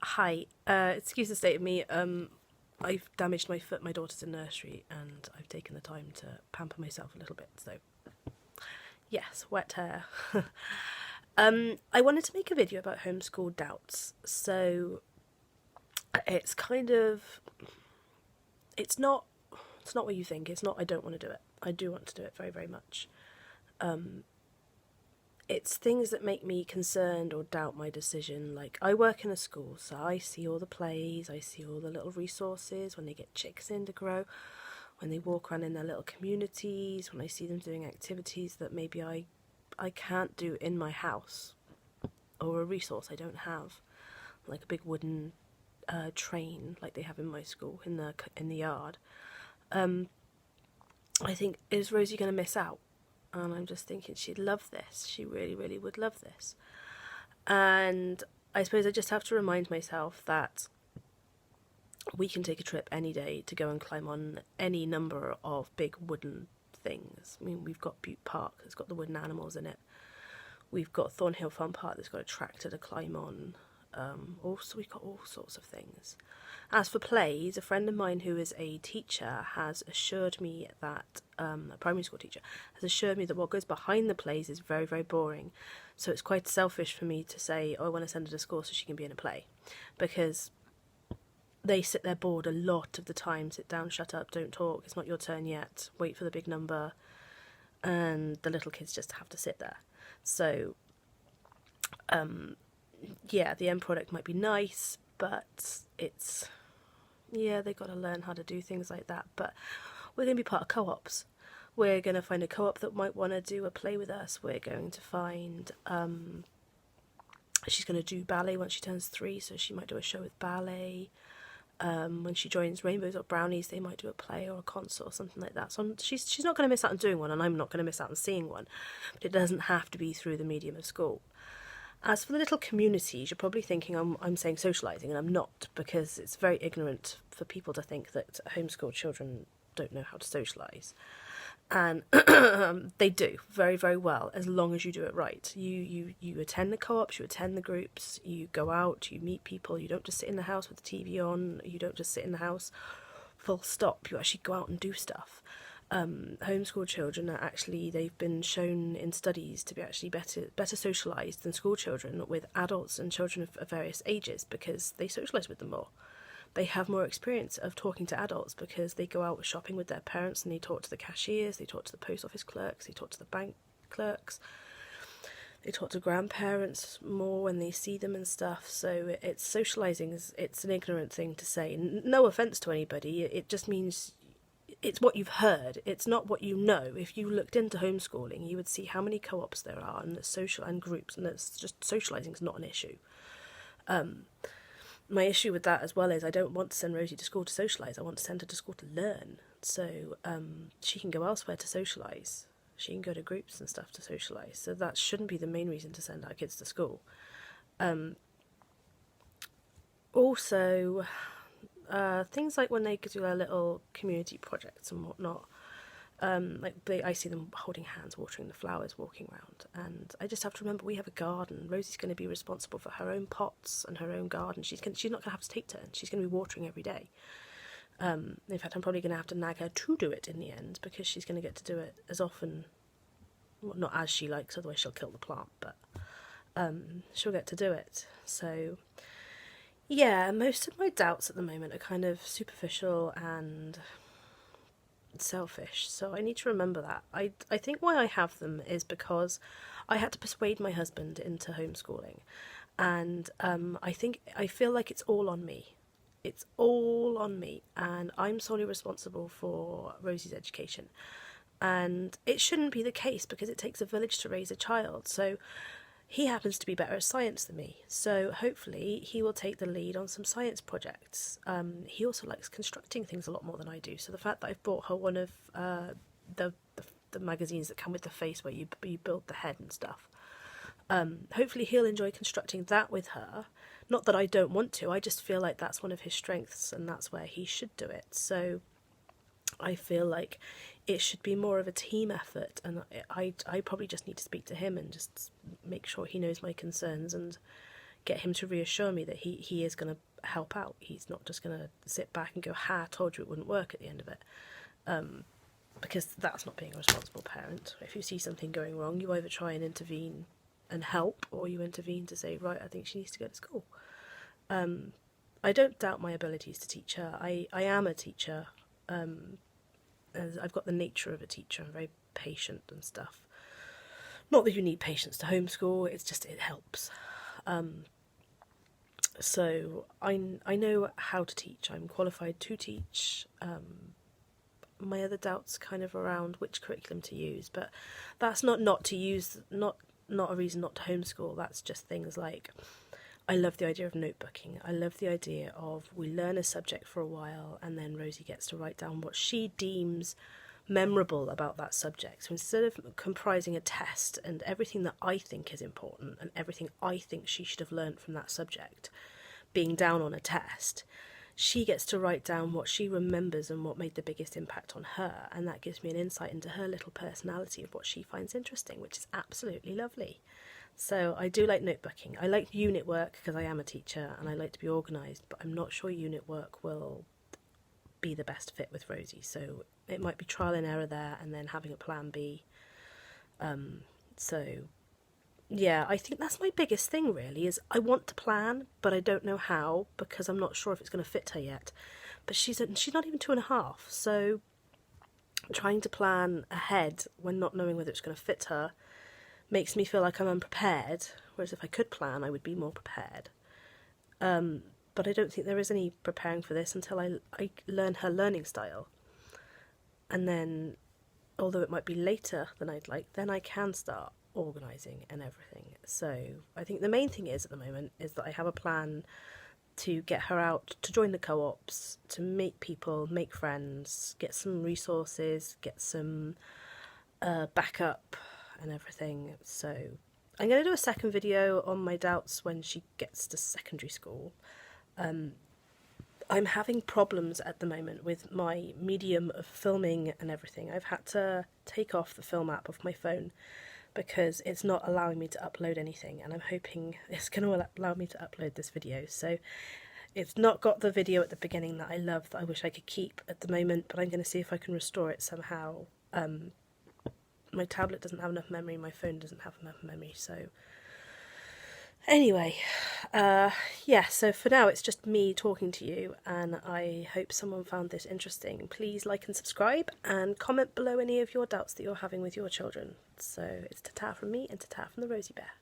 Hi, excuse the state of me. I've damaged my foot. My daughter's in nursery, and I've taken the time to pamper myself a little bit. So, yes, wet hair. I wanted to make a video about homeschool doubts. So, it's kind of, it's not, it's not what you think. It's not. I don't want to do it. I do want to do it very, very much. It's things that make me concerned or doubt my decision. Like, I work in a school, so I see all the plays, I see all the little resources when they get chicks in to grow, when they walk around in their little communities, when I see them doing activities that maybe I can't do in my house, or a resource I don't have, like a big wooden train like they have in my school in the yard. I think, is Rosie going to miss out? And I'm just thinking she'd love this. She really, really would love this. And I suppose I just have to remind myself that we can take a trip any day to go and climb on any number of big wooden things. I mean, we've got Butte Park that's got the wooden animals in it. We've got Thornhill Fun Park that's got a tractor to climb on. Also, we've got all sorts of things. As for plays, a friend of mine who is a teacher has assured me that, a primary school teacher, has assured me that what goes behind the plays is very, very boring. So it's quite selfish for me to say, oh, I want to send her to school so she can be in a play. Because they sit there bored a lot of the time. Sit down, shut up, don't talk, it's not your turn yet, wait for the big number. And the little kids just have to sit there. So, yeah, the end product might be nice, but it's, yeah, they've got to learn how to do things like that. But we're going to be part of co-ops. We're going to find a co-op that might want to do a play with us. We're going to find, she's going to do ballet once she turns 3, so she might do a show with ballet. When she joins Rainbows or Brownies, they might do a play or a concert or something like that. So she's not going to miss out on doing one, and I'm not going to miss out on seeing one. But it doesn't have to be through the medium of school. As for the little communities, you're probably thinking I'm saying socialising, and I'm not, because it's very ignorant for people to think that homeschool children don't know how to socialise. And they do very, very well, as long as you do it right. You attend the co-ops, you attend the groups, you go out, you meet people, you don't just sit in the house with the TV on, you don't just sit in the house full stop, you actually go out and do stuff. Homeschool children are actually, they've been shown in studies to be actually better socialised than school children with adults and children of various ages, because they socialise with them more. They have more experience of talking to adults because they go out shopping with their parents and they talk to the cashiers, they talk to the post office clerks, they talk to the bank clerks, they talk to grandparents more when they see them and stuff. So it's socialising, it's an ignorant thing to say. No offence to anybody, it just means it's what you've heard, it's not what you know. If you looked into homeschooling, you would see how many co-ops there are and the social and groups, and it's just socialising is not an issue. My issue with that as well is I don't want to send Rosie to school to socialise. I want to send her to school to learn. So she can go elsewhere to socialise. She can go to groups and stuff to socialise. So that shouldn't be the main reason to send our kids to school. Also, things like when they do their little community projects and whatnot. I see them holding hands, watering the flowers, walking around, and I just have to remember we have a garden. Rosie's going to be responsible for her own pots and her own garden. She's not going to have to take turns. She's going to be watering every day. In fact, I'm probably going to have to nag her to do it in the end, because she's going to get to do it as often, well, not as she likes, otherwise she'll kill the plant, but she'll get to do it. So yeah, most of my doubts at the moment are kind of superficial and selfish, so I need to remember that. I think why I have them is because I had to persuade my husband into homeschooling, and I feel like it's all on me. It's all on me, and I'm solely responsible for Rosie's education. And it shouldn't be the case, because it takes a village to raise a child. So he happens to be better at science than me, so hopefully he will take the lead on some science projects. He also likes constructing things a lot more than I do, so the fact that I've bought her one of the magazines that come with the face where you build the head and stuff, hopefully he'll enjoy constructing that with her. Not that I don't want to, I just feel like that's one of his strengths and that's where he should do it. So I feel like it should be more of a team effort, and I probably just need to speak to him and just make sure he knows my concerns and get him to reassure me that he is going to help out. He's not just going to sit back and go, ha, I told you it wouldn't work at the end of it. Because that's not being a responsible parent. If you see something going wrong, you either try and intervene and help, or you intervene to say, right, I think she needs to go to school. I don't doubt my abilities to teach her. I am a teacher. I've got the nature of a teacher. I'm very patient and stuff. Not that you need patience to homeschool, it's just it helps. So I know how to teach. I'm qualified to teach. My other doubts kind of around which curriculum to use, but that's not to use, not a reason not to homeschool. That's just things like, I love the idea of notebooking. I love the idea of we learn a subject for a while and then Rosie gets to write down what she deems memorable about that subject. So instead of comprising a test and everything that I think is important and everything I think she should have learnt from that subject being down on a test, she gets to write down what she remembers and what made the biggest impact on her, and that gives me an insight into her little personality of what she finds interesting, which is absolutely lovely. So I do like notebooking. I like unit work because I am a teacher and I like to be organised, but I'm not sure unit work will be the best fit with Rosie, so it might be trial and error there and then having a plan B. So yeah, I think that's my biggest thing really, is I want to plan, but I don't know how, because I'm not sure if it's going to fit her yet. But she's not even 2.5, so trying to plan ahead when not knowing whether it's going to fit her makes me feel like I'm unprepared, whereas if I could plan, I would be more prepared. But I don't think there is any preparing for this until I learn her learning style. And then, although it might be later than I'd like, then I can start organising and everything. So I think the main thing is at the moment is that I have a plan to get her out, to join the co-ops, to meet people, make friends, get some resources, get some backup and everything. So I'm going to do a second video on my doubts when she gets to secondary school. I'm having problems at the moment with my medium of filming and everything. I've had to take off the film app off my phone because it's not allowing me to upload anything, and I'm hoping it's going to allow me to upload this video. So it's not got the video at the beginning that I love, that I wish I could keep at the moment, but I'm going to see if I can restore it somehow. My tablet doesn't have enough memory, my phone doesn't have enough memory, so anyway, yeah, so for now it's just me talking to you, and I hope someone found this interesting. Please like and subscribe, and comment below any of your doubts that you're having with your children. So it's ta-ta from me and ta-ta from the Rosie Bear.